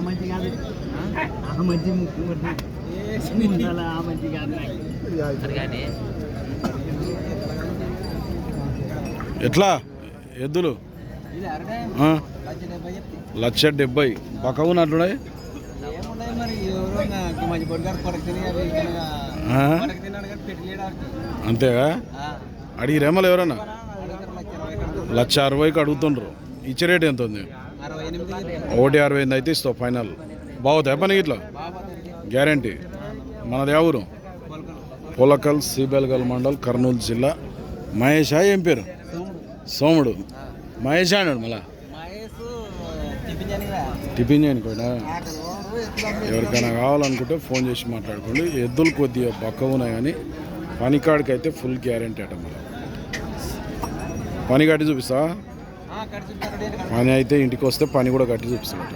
మంచి కాదు మంచి ముక్కు మంచి కాదు ఎట్లా ఎద్దులు 1,70,000 పక్క ఉన్నట్లున్నాయి. అంతేగా అడిగిరేమలు ఎవరన్నా 1,60,000కి అడుగుతుండ్రు. ఇచ్చే రేట్ ఎంత ఉంది? 1,65,000 అయితే ఇస్తావు ఫైనల్. బాగుతాయి పని ఇట్లా గ్యారంటీ. మనది ఏ ఊరు? పొలకల్ సిబెల్గల్ మండల్ కర్నూలు జిల్లా. మహేష్ ఏం పేరు? సోముడు. మహేష్ అన్నాడు మళ్ళా టిఫిన్ చేయనుకోండి. ఎవరికైనా కావాలనుకుంటే ఫోన్ చేసి మాట్లాడుకోండి. ఎద్దులు కొద్దిగా పక్క ఉన్నాయి కానీ పనికాడికి అయితే ఫుల్ గ్యారంటీ అట. మళ్ళీ పని కట్టి చూపిస్తా. పని అయితే ఇంటికి వస్తే పని కూడా కట్టి చూపిస్తాడట.